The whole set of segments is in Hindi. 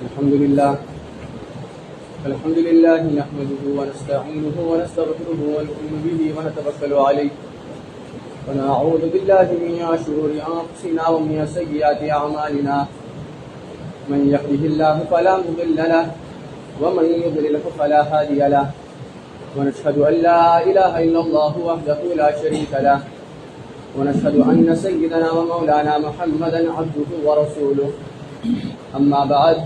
अल्हम्दुलिल्लाह नहमदुहु व नस्तईनुहु व नस्तगफिरुहु व नु'मिनु बिही व नतवक्कलु अलैहि व नअऊज़ु बिल्लाहि मिन शुरूरि अंफुसिना व मिन सय्यिआति अअमालिना मन यहदिहिल्लाहु फला मुदिल्ल लहु व मन युद्लिलहु फला हादिय लहु व नशहदु अन ला इलाहा इल्लल्लाहु वहदहु ला शरीका लहु व नशहदु अन्न सय्यिदना व मौलाना मुहम्मदन अब्दुहु व रसूलुहु अम्मा बअद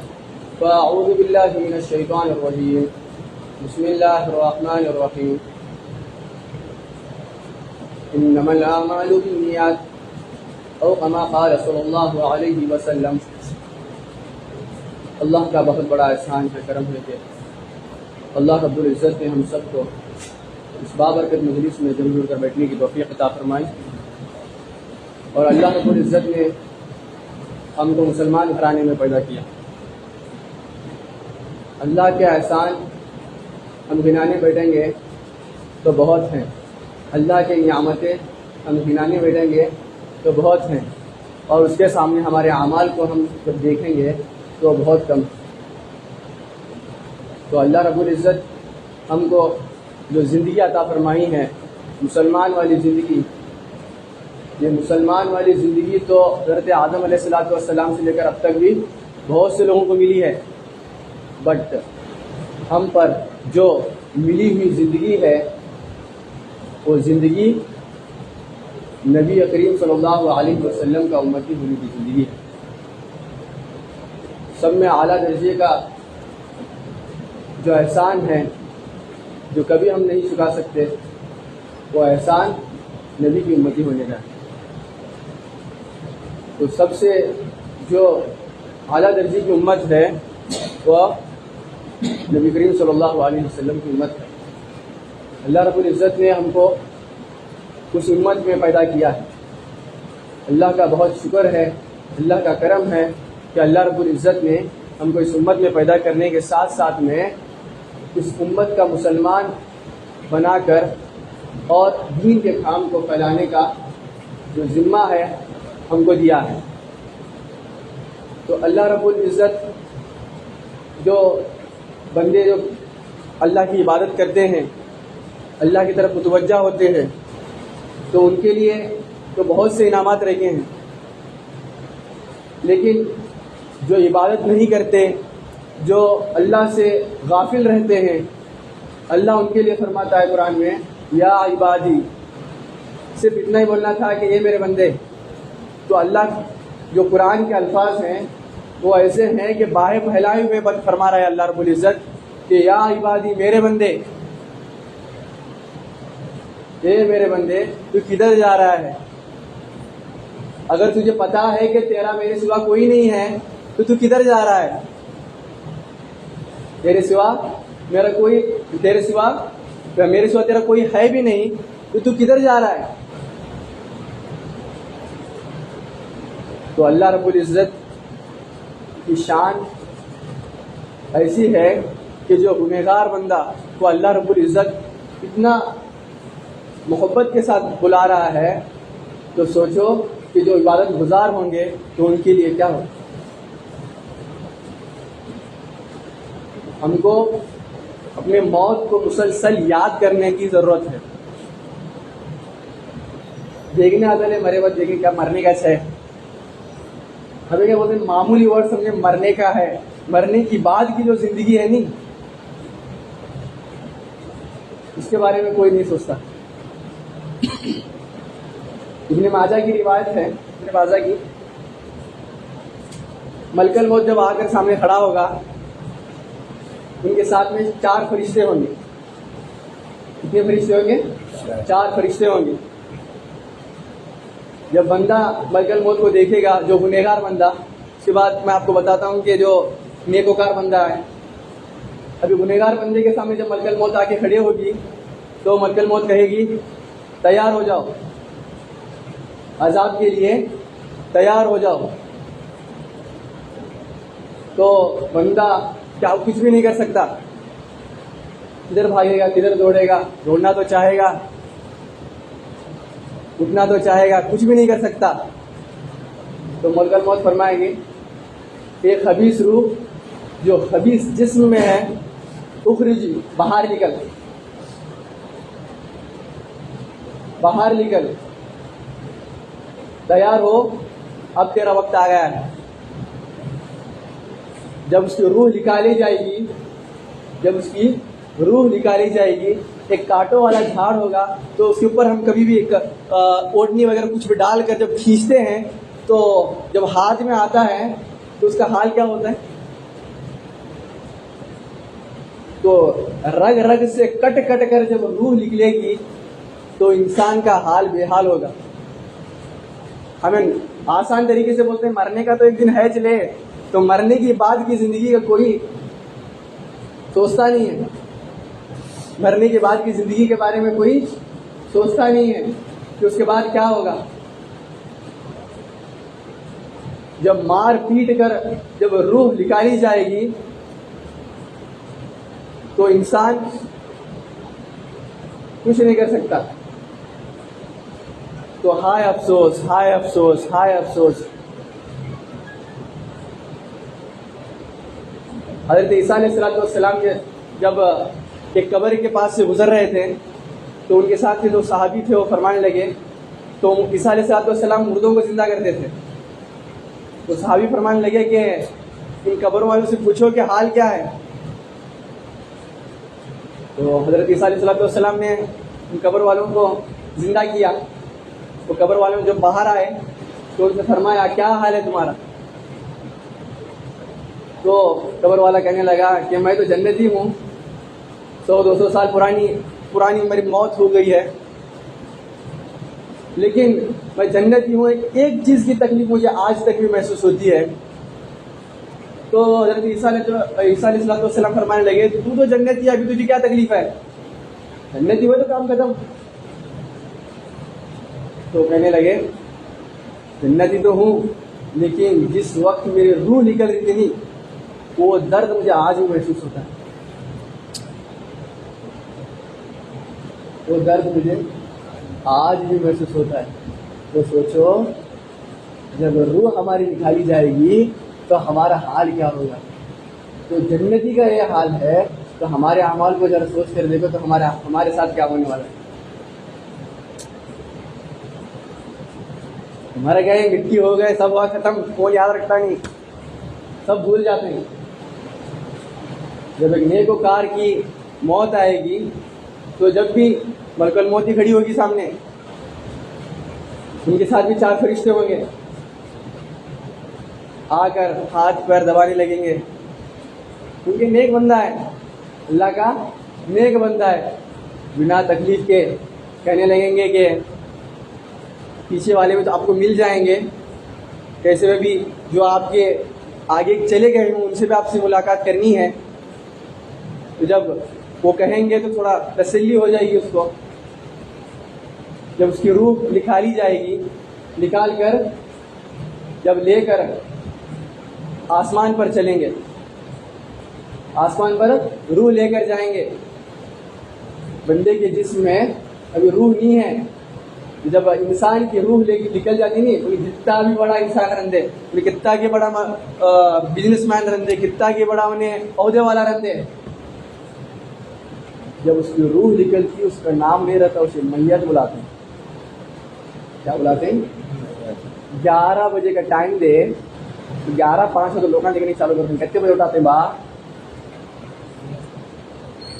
फ़अऊज़ु बिल्लाहि मिनश शैतानिर रजीम बिस्मिल्लाहिर रहमानिर रहीम इन्नमल अअमालु बिन्नियात औ कमा क़ाल सल्लल्लाहु अलैहि वसल्लम। अल्लाह का बहुत बड़ा एहसान है, करम है कि अल्लाह रब्बुल इज़्ज़त ने हम सबको इस बाबरकत मजलिस में जम जुड़ कर बैठने की तौफ़ीक़ अता फरमाई और अल्लाह रब्बुल इज़्ज़त ने हमको मुसलमान घराने में पैदा किया। अल्लाह के एहसान हम गिनाने बैठेंगे तो बहुत हैं, अल्लाह के नियामतें हम गिनाने बैठेंगे तो बहुत हैं और उसके सामने हमारे अमाल को हम जब देखेंगे तो बहुत कम। तो अल्लाह रब्बुल इज़्ज़त हमको जो ज़िंदगी अता फरमाई है, मुसलमान वाली ज़िंदगी, ये मुसलमान वाली ज़िंदगी तो हज़रत आदम अलैहिस्सलातु वस्सलाम से लेकर अब तक भी बहुत से लोगों को मिली है, बट हम पर जो मिली हुई ज़िंदगी है वो ज़िंदगी नबी करीम सल्लल्लाहु अलैहि वसल्लम का उम्मती होने की ज़िंदगी है। सब में आला दर्जे का जो एहसान है, जो कभी हम नहीं चुका सकते, वो एहसान नबी की उम्मती होने का है। तो सबसे जो आला दर्जे की उम्मत है वह नबी करीम सल्लल्लाहु अलैहि वसल्लम की उम्मत है। अल्लाह रब्बुल इज़्ज़त ने हमको उस उम्मत में पैदा किया है। अल्लाह का बहुत शुक्र है, अल्लाह का करम है कि अल्लाह रब्बुल इज़्ज़त ने हमको इस उम्मत में पैदा करने के साथ साथ में इस उम्मत का मुसलमान बनाकर और दीन के काम को फैलाने का जो ज़िम्मा है हमको दिया है। तो अल्लाह रब्बुल इज़्ज़त जो बंदे जो अल्लाह की इबादत करते हैं, अल्लाह की तरफ मुतवज्जा होते हैं, तो उनके लिए तो बहुत से इनामात रखे हैं। लेकिन जो इबादत नहीं करते, जो अल्लाह से गाफिल रहते हैं, अल्लाह उनके लिए फरमाता है कुरान में, या इबादी, सिर्फ इतना ही बोलना था कि ये मेरे बंदे। तो अल्लाह जो कुरान के अल्फाज हैं वो ऐसे हैं कि बाहें फैलाए हुए फरमा रहा है अल्लाह रब्बुल इज़्ज़त कि या इबादी, मेरे बंदे, ये मेरे बंदे, तू किधर जा रहा है? अगर तुझे पता है कि तेरा मेरे सिवा कोई नहीं है तो तू किधर जा रहा है? मेरे सिवा मेरे सिवा तेरा कोई है भी नहीं तो तू किधर जा रहा है? तो अल्लाह रब्बुल इज़्ज़त की शान ऐसी है कि जो गुनहगार बंदा को अल्लाह रब्बुल इज़्ज़त इतना मोहब्बत के साथ बुला रहा है, तो सोचो कि जो इबादत गुजार होंगे तो उनके लिए क्या हो। हमको अपने मौत को मुसलसल याद करने की ज़रूरत है। देखने आते मरे बाद देखें क्या मरने का है, हमें क्या बोलते हैं, मामूली वर्ड समझे मरने का है। मरने की बाद की जो जिंदगी है नहीं, इसके बारे में कोई नहीं सोचता। इब्ने माजा की रिवायत है, इब्ने माजा की, मलकल मौत जब आकर सामने खड़ा होगा, उनके साथ में 4 फरिश्ते होंगे। कितने फरिश्ते होंगे? 4 फरिश्ते होंगे। जब बंदा मलकल मौत को देखेगा, जो गुनहगार बंदा, उसके बाद मैं आपको बताता हूँ कि जो नेकोकार बंदा है, अभी गुनहगार बंदे के सामने जब मलकल मौत आके खड़े होगी तो मलकल मौत कहेगी तैयार हो जाओ, अजाब के लिए तैयार हो जाओ। तो बंदा क्या कुछ भी नहीं कर सकता, किधर भागेगा, किधर दौड़ेगा, दौड़ना तो चाहेगा, उठना तो चाहेगा, कुछ भी नहीं कर सकता। तो मलकल मौत फरमाएंगे एक खबीस रूह जो खबीस जिस्म में है, उखरिज, बाहर निकल, बाहर निकल, तैयार हो, अब तेरा वक्त आ गया है। जब उसकी रूह निकाली जाएगी, जब उसकी रूह निकाली जाएगी, एक कांटों वाला झाड़ होगा, तो उसके ऊपर हम कभी भी एक ओढ़नी वगैरह कुछ भी डालकर जब खींचते हैं, तो जब हाथ में आता है तो उसका हाल क्या होता है? तो रग रग से कट कट कर जब रूह निकलेगी तो इंसान का हाल बेहाल होगा। हमें आसान तरीके से बोलते हैं मरने का तो एक दिन है चले, तो मरने की बाद की जिंदगी का कोई सोचता नहीं है। मरने के बाद की जिंदगी के बारे में कोई सोचता नहीं है कि उसके बाद क्या होगा। जब मार पीट कर जब रूह निकाली जाएगी तो इंसान कुछ नहीं कर सकता। तो हाय अफसोस, हाय अफसोस, हाय अफसोस। हज़रत ईसा अलैहिस्सलाम के जब एक कब्र के पास से गुजर रहे थे तो उनके साथ के जो सहाबी थे वो फरमाने लगे, तो ईसा अलैहिस्सलाम मुर्दों को जिंदा करते थे, तो सहाबी फरमाने लगे कि इन कब्रों वालों से पूछो कि हाल क्या है। तो हज़रत ईसा अलैहिस्सलाम ने इन कब्र वालों को जिंदा किया। तो कब्र वालों जब बाहर आए तो उनसे फरमाया क्या हाल है तुम्हारा। तो कब्र वाला कहने लगा कि मैं तो जन्नती हूँ, 100-200 साल पुरानी मेरी मौत हो गई है, लेकिन मैं जन्नती हूँ। एक चीज़ की तकलीफ मुझे आज तक भी महसूस होती है। तो हज़रत ईसा अलैहिस्सलाम फरमाने लगे तू तो जन्नती है, अभी तुझे क्या तकलीफ है, जन्नती हुए तो काम खत्म। तो कहने लगे जन्नती तो हूँ, लेकिन जिस वक्त मेरी रूह निकल रही थी नहीं, वो दर्द मुझे आज भी महसूस होता है, वो दर्द मुझे आज भी महसूस होता है। तो सोचो जब रूह हमारी निकाली जाएगी तो हमारा हाल क्या होगा। तो जन्नती का ये हाल है, तो हमारे अमाल को जरा सोच कर देखो तो हमारे साथ क्या होने वाला है। हमारा क्या है, मिट्टी हो गए, सब हुआ खत्म, कोई याद रखता नहीं, सब भूल जाते हैं। जब एक नेकोकार की मौत आएगी तो जब भी मलकुल मौत खड़ी होगी सामने, उनके साथ भी 4 फरिश्ते होंगे, आकर हाथ पैर दबाने लगेंगे। उनके नेक बंदा है, अल्लाह का नेक बंदा है, बिना तकलीफ के कहने लगेंगे कि पीछे वाले में तो आपको मिल जाएंगे, कैसे में भी जो आपके आगे चले गए हों उनसे भी आपसे मुलाकात करनी है। तो जब वो कहेंगे तो थोड़ा तसल्ली हो जाएगी उसको। जब उसकी रूह निकाली जाएगी, निकाल कर जब लेकर आसमान पर चलेंगे, आसमान पर रूह लेकर जाएंगे। बंदे के जिस्म में अभी रूह नहीं है, जब इंसान की रूह लेके निकल जाती नहीं, तो जितना भी बड़ा इंसान रंदे, कितना के बड़ा बिजनेसमैन रंदे, कितना के बड़ा उन्हें ओहदे वाला रंदे, जब उसकी रूह निकलती उसका नाम नहीं रहता, उसे मैयत बुलाते हैं। क्या बुलाते हैं? 11 बजे का टाइम दे, 11:05 तो लोग देखने चालू करते हैं। कितने बजे उठाते बा,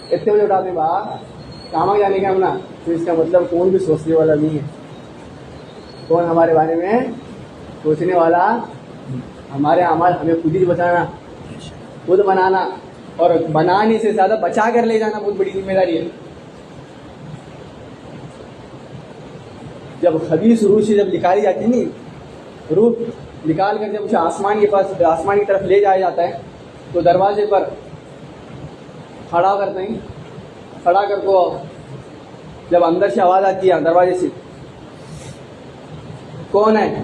कितने बजे उठाते बा, काम जाने का हमना। तो इसका मतलब कौन भी सोचने वाला नहीं है। कौन हमारे बारे में सोचने वाला? हमारे अमाल हमें खुद ही बचाना, खुद बनाना, और बनाने से ज्यादा बचा कर ले जाना बहुत बड़ी जिम्मेदारी है। जब खबीस रूह से जब निकाली जाती है नहीं, रूह निकाल कर जब उसे आसमान के पास, आसमान की तरफ ले जाया जाता है, तो दरवाजे पर खड़ा करते हैं। खड़ा कर को जब अंदर से आवाज़ आती है दरवाजे से, कौन है?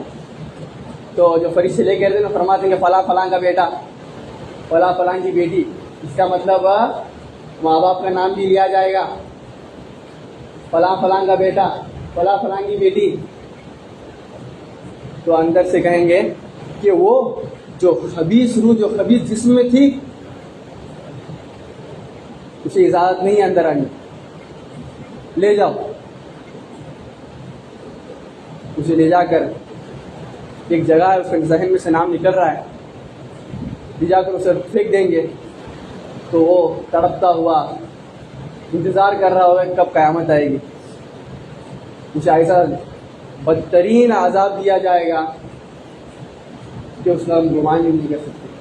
तो जो फरिश्ते लेके आते हैं ना, फरमाते हैं फला फलां का बेटा, फला फलां की बेटी। इसका मतलब माँ बाप का नाम भी लिया जाएगा, फला फलां का बेटा, फला फलां की बेटी। तो अंदर से कहेंगे कि वो जो खबीस रूह, जो खबीस जिस्म में थी, उसे इजाज़त नहीं है अंदर आने, ले जाओ, उसे ले जाकर एक जगह है, उसके जहन में से नाम निकल रहा है, ले जाकर उसे फेंक देंगे तो वो तड़पता हुआ इंतज़ार कर रहा होगा कब क़यामत आएगी। उसे ऐसा बदतरीन आज़ाब दिया जाएगा कि उसका हम गुमान भी नहीं कर सकते।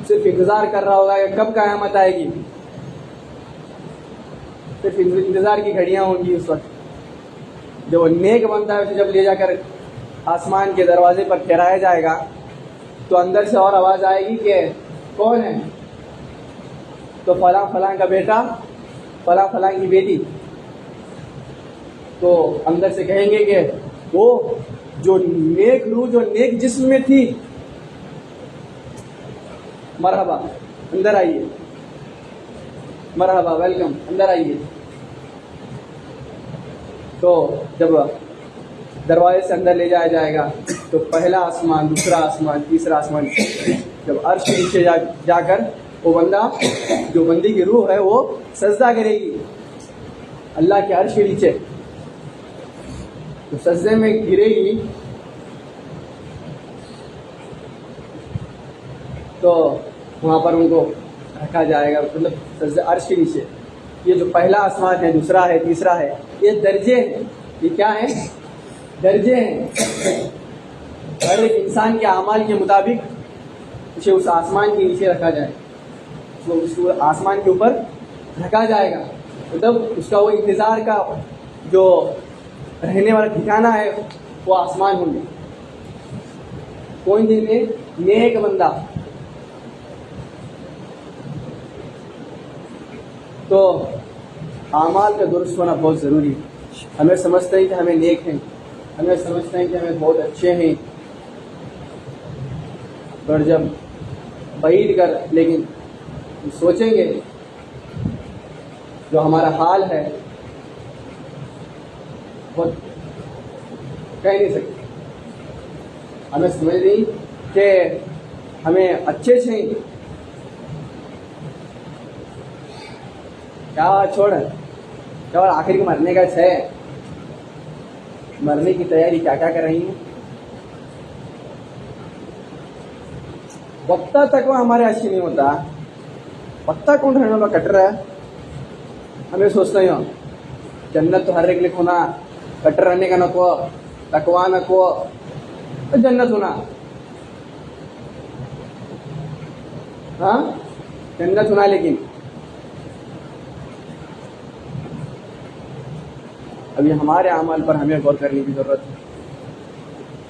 सिर्फ इंतज़ार कर रहा होगा कि कब क़यामत आएगी, सिर्फ इंतज़ार की घड़ियाँ होंगी उस वक्त। जब वो नेक बनता है उसे जब ले जाकर आसमान के दरवाजे पर ठहराया जाएगा तो अंदर से और आवाज़ आएगी कि कौन है, तो फलां फलां का बेटा, फलां फलां की बेटी। तो अंदर से कहेंगे कि वो जो नेक रूह जो नेक जिस्म में थी, मरहबा, अंदर आइए, मरहबा, वेलकम, अंदर आइए। तो जब दरवाजे से अंदर ले जाया जाएगा तो पहला आसमान, दूसरा आसमान, तीसरा आसमान, जब अर्श के नीचे जाकर वो बंदा, जो बंदी की रूह है वो सजदा करेगी अल्लाह के अर्श के नीचे, तो सजदे में गिरेगी तो वहाँ पर उनको रखा जाएगा, मतलब सजदे अर्श के नीचे। ये जो पहला आसमान है, दूसरा है, तीसरा है, ये दर्जे हैं। ये क्या है? दर्जे हैं। हर एक इंसान के अमाल के मुताबिक उसे उस आसमान के नीचे रखा जाए, तो उसको आसमान के ऊपर रखा जाएगा। मतलब उसका वो इंतज़ार का जो रहने वाला ठिकाना है वो आसमान होंगे। कोई दिन में नेक बंदा, तो आमाल का दुरुस्त होना बहुत ज़रूरी है। हमें समझते हैं कि हमें नेक हैं, हमें समझते हैं कि हमें बहुत अच्छे हैं, पर जब बैठ कर लेकिन सोचेंगे जो हमारा हाल है वो कह नहीं सकते। हमें समझ रही कि हमें अच्छे से क्या छोड़, क्या आखिर को मरने का है, मरने की तैयारी क्या क्या कर रही हूँ। वक्ता तक वो हमारे अच्छी नहीं होता, वक्ता कौन रहने वाला कट रहा है। हमें सोचते हो जन्नत तो हर एक लिख होना, कट रहने का नको, तकवा नको, तो जन्नत होना। हाँ, जन्नत होना, लेकिन अभी हमारे अमल पर हमें गौर करने की ज़रूरत है।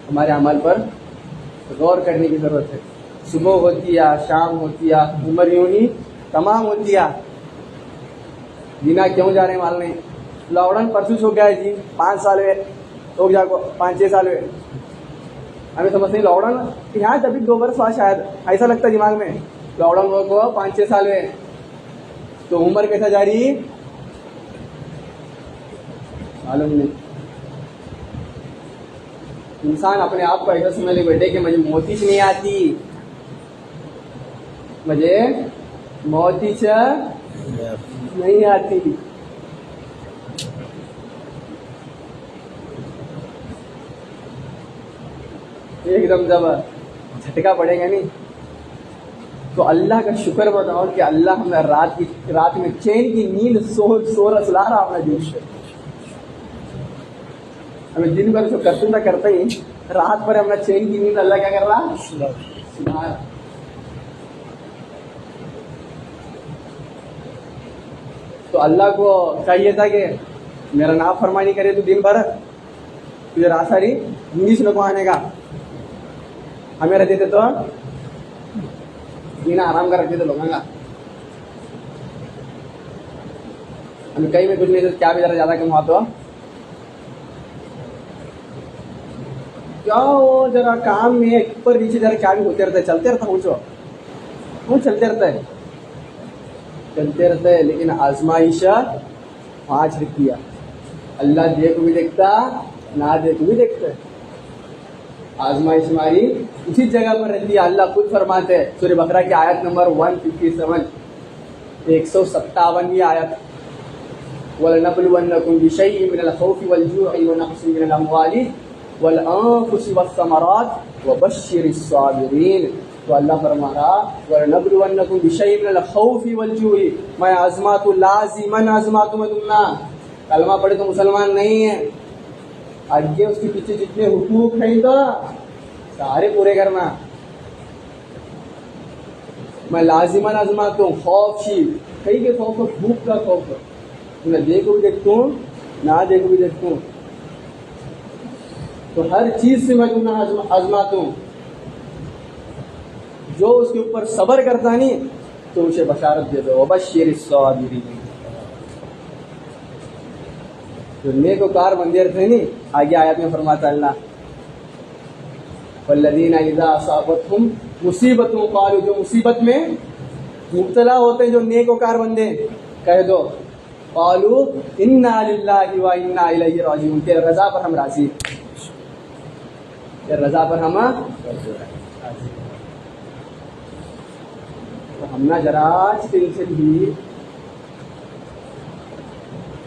हमारे अमल पर गौर करने की ज़रूरत है। सुबह होती या शाम होती या उम्र यूं ही तमाम होती या बिना क्यों जा रहे माल नहीं। लॉकडाउन परसों हो गया है जी, 5 साल हुए, लोग जाको 5-6 साल हुए। हमें समझते नहीं लॉकडाउन यहाँ तभी 2 वर्ष हुआ शायद, ऐसा लगता है दिमाग में। लॉकडाउन को 5-6 साल हुए, तो उम्र कैसा जा रही मालूम नहीं। इंसान अपने आप को ऐसा समझ ले बैठे कि मुझे मोतीच नहीं आती, मुझे मोतीच नहीं आती। एकदम जब झटका पड़ेगा नहीं तो अल्लाह का शुक्र बताओ कि अल्लाह हमें रात में चैन की नींद सो रहा अपना दिन से। हमें दिन भर जो करते करते ही रात पर अपना चैन की नींद अल्लाह क्या कर रहा, सुना। तो अल्लाह को चाहिए था कि मेरा नाफरमानी करे तो दिन भर तुझे रात सारी इंग्लिश लोग आने का, हमें रहते थे तो जीना आराम कर रखते थे लोगों का। हमें कहीं में कुछ नहीं, तो क्या भी जरा ज्यादा कम हुआ तो क्या वो जरा काम में ऊपर नीचे जरा क्या भी होते रहता है, चलते रहता हूँ वो चलते रहता है, चलते रहता है। लेकिन आजमाइश 5 रुपया, अल्लाह दे को भी देखता, ना दे को भी देखता है। आजमाइश हमारी उसी जगह पर रहती है। अल्लाह खुद फरमाते हैं सूरह बकरा की आयत नंबर 157, 157वीं आयत, वलनबलुवन्नकुम बिशैइन मिनल खौफि वल जू'i व नक़्सिन मिनल अम्वालि वल अनफुसि वस्समरात वबश्शिरिस साबिरीन। तो अल्लाह फरमा रहा वलनबलुवन्नकुम बिशैइन मिनल खौफि वल जू'i, मैं आज़मातू, लाज़िमन आज़मातू मैं तुमना। कलमा पढ़े तो मुसलमान नहीं है, आगे उसके पीछे जितने हुकूक हैं तो सारे पूरे करना। मैं लाजिमन आज़माता हूँ, खौफ शी कहीं के खौफ, भूख का खौफ, मैं देखो भी देखता हूँ, ना देखो भी देखता हूँ, तो हर चीज से मैं तुम्हें आजमाता हूँ। जो उसके ऊपर सब्र करता नहीं तो उसे बशारत दे दो, वबश्शिरिस साबिरीन। जो नेकोकार बंदे रहते हैं नहीं, आगे आयत में फरमाता अल्लाह वल्लज़ीना इज़ा असाबतहुम मुसीबतुन क़ालू, जो मुसीबत में मुब्तला होते हैं जो नेकोकार बंदे, कह दो क़ालू इन्ना लिल्लाहि व इन्ना इलैहि राजिऊन, के रज़ा पर हम राज़ी, के रज़ा पर हम राज़ी। तो हम ना जरा टेंशन भी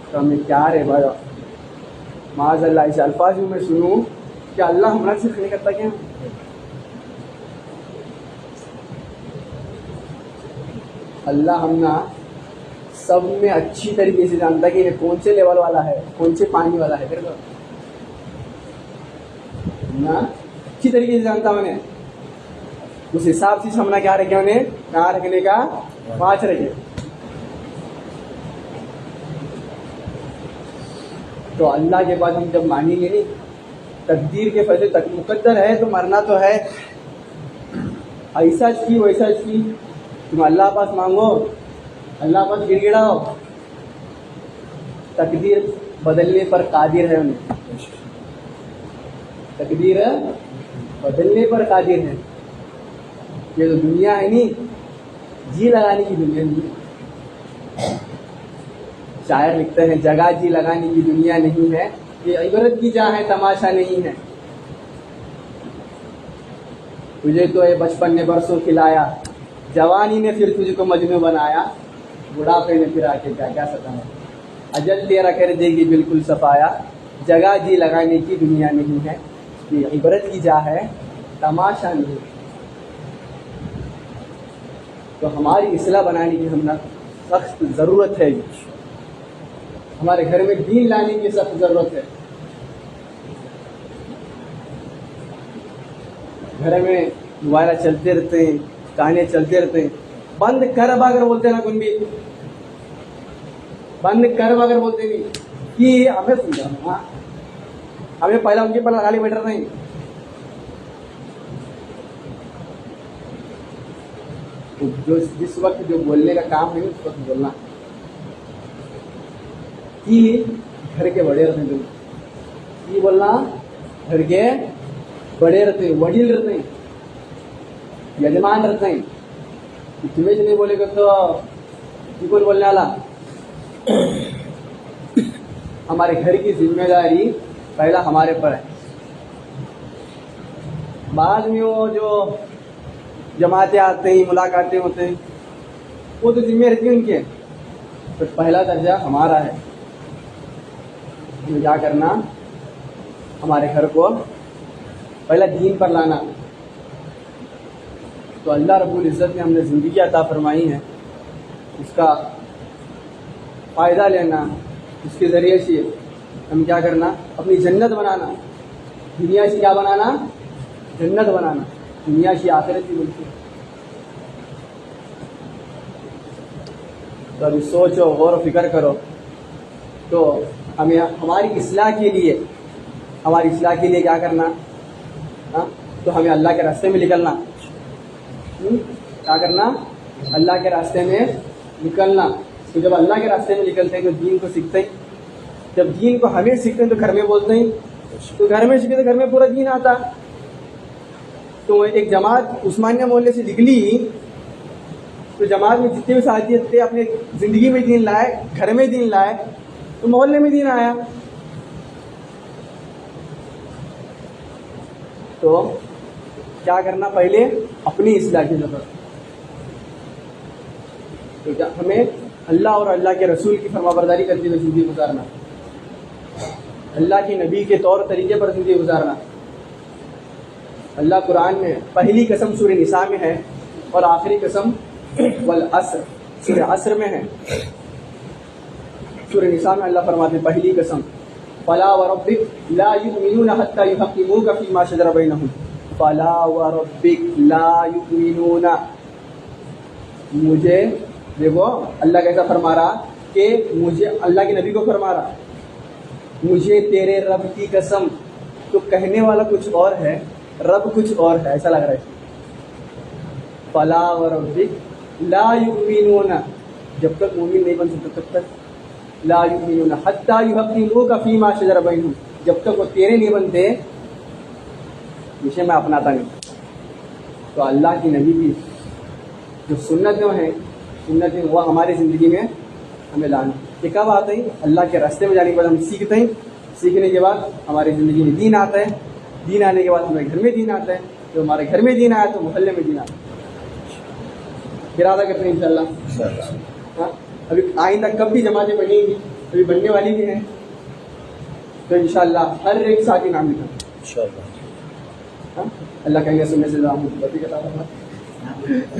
तो हमें क्या रे भाई, माज़अल्लाह इस अल्फाज में मैं सुनूं कि अल्लाह हमारा सिर्फ नहीं करता क्या? अल्लाह हमना सब में अच्छी तरीके से जानता कि ये कौन से लेवल वाला है, कौन से पानी वाला है, फिर ना अच्छी तरीके से जानता मैंने। उस हिसाब से हमने क्या रखे, उन्हें कहाँ रखने का, 5 रखे। तो अल्लाह के बाद हम जब मानेंगे नहीं, तकदीर के फैसले तक मुकद्दर है तो मरना तो है, ऐसा की वैसा की, तुम अल्लाह पास मांगो, अल्लाह पास गिड़गिड़ाओ, तकदीर बदलने पर कादिर है उन्हें, तकदीर बदलने पर कादिर है। ये तो दुनिया है नहीं, जी लगाने की दुनिया नहीं। शायर लिखते हैं जगह जी लगाने की दुनिया नहीं है, ये इबरत की जहाँ है, तमाशा नहीं है। तुझे तो ये बचपन ने बरसों खिलाया, जवानी ने फिर तुझको मजनू बनाया, बुढ़ापे ने फिर आके क्या क्या सताया, अजल तेरा कर देगी बिल्कुल सफाया, जगह जी लगाने की दुनिया नहीं है, ये इबरत की जा है, तमाशा नहीं। तो हमारी इस्लाह बनाने की हमने सख्त ज़रूरत है, हमारे घर में दीन लाने की सख्त ज़रूरत है। घर में मोबाइल चलते रहते हैं, गाने चलते रहते हैं, बंद कर अगर बोलते ना कौन भी, बंद कर अगर बोलते नहीं कि हमें समझा, हमें पहला उनके पर गाली बैठ नहीं। जो जिस वक्त जो बोलने का काम है उस वक्त बोलना कि घर के बड़े रहते हैं, ये बोलना घर के बड़े रहते हैं, वडील रहते हैं, यजमान रहते हैं, तुम्हें नहीं बोलेगा तो कौन बोलने वाला। हमारे घर की जिम्मेदारी पहला हमारे पर है, बाद में वो जो जमाते आते हैं, मुलाकातें होते हैं, वो तो जिम्मे रहती है उनके, तो पहला दर्जा हमारा है। क्या करना, हमारे घर को पहला दीन पर लाना। तो अल्लाह रब्बुल इज़्ज़त ने हमने ज़िंदगी अता फरमाई है, उसका फ़ायदा लेना, उसके ज़रिए से हम क्या करना, अपनी जन्नत बनाना। दुनिया से क्या बनाना, जन्नत बनाना, दुनिया से आखिरत की बोलती है। तो अभी सोचो, गौर फिक्र करो। तो हमें हमारी इस्लाह के लिए, हमारी इस्लाह के लिए क्या करना, हाँ, तो हमें अल्लाह के रास्ते में निकलना। क्या करना, अल्लाह के रास्ते में निकलना। तो जब अल्लाह के रास्ते में निकलते हैं तो दीन को सीखते हैं, जब दीन को हमें सीखते हैं तो घर में बोलते हैं, तो घर में सीखे तो घर में पूरा दीन आता। तो एक जमात उस्मानिया मोहल्ले से निकली, तो जमात में जितने भी साथी थे अपने ज़िंदगी में दीन लाए, घर में दीन लाए, तो मोहल्ले में दीन आया। तो क्या करना, पहले अपनी इस्लाह की जरूरत। तो हमें अल्लाह और अल्लाह के रसूल की फरमाबरदारी करते हुए ज़िंदगी गुजारना, अल्लाह के नबी के तौर तरीके पर ज़िंदगी गुजारना। अल्लाह कुरान में पहली कसम सूरह निसा में है और आखिरी कसम वल अस्र सूरह अस्र में है। सूरह निसा में अल्लाह फरमाते हैं पहली कसम फला व रब्बिक ला युमिनूना हत्ता युहक्किमूका फीमा शजरा बैनहुम, फला व रब्बिक ला युमिनूना। मुझे देखो अल्लाह कैसा फरमा रहा कि मुझे, अल्लाह के नबी को फरमा रहा, मुझे तेरे रब की कसम। तो कहने वाला कुछ और है, रब कुछ और है, ऐसा लग रहा है। फला व रब्बिक ला युमिनूना, जब तक मोमिन नहीं बन सकते तब तक ला युमिनूना हत्ता युहक्किमूका फीमा शजरा बैनहुम, जब तक वो तेरे नहीं बनते विषय में अपनाता नहीं। तो अल्लाह की नबी की जो सुन्नतें हैं, सुन्नतें वो हमारी ज़िंदगी में हमें लाना। ये कब आते हैं? अल्लाह के रास्ते में जाने के बाद हम सीखते हैं, सीखने के बाद हमारी ज़िंदगी में दीन आता है, दीन आने के बाद हमारे घर में दीन आता है, जो हमारे घर में दीन आया तो मोहल्ले में दीन आता है। इरादा करते हैं इंशाअल्लाह। हाँ, अभी आइंदा कब भी जमातें बनेंगी, अभी बनने वाली भी हैं, तो इंशाअल्लाह हर एक साथी नाम लिखा इंशाअल्लाह। हाँ, अल्लाह कहेंगे सुनने से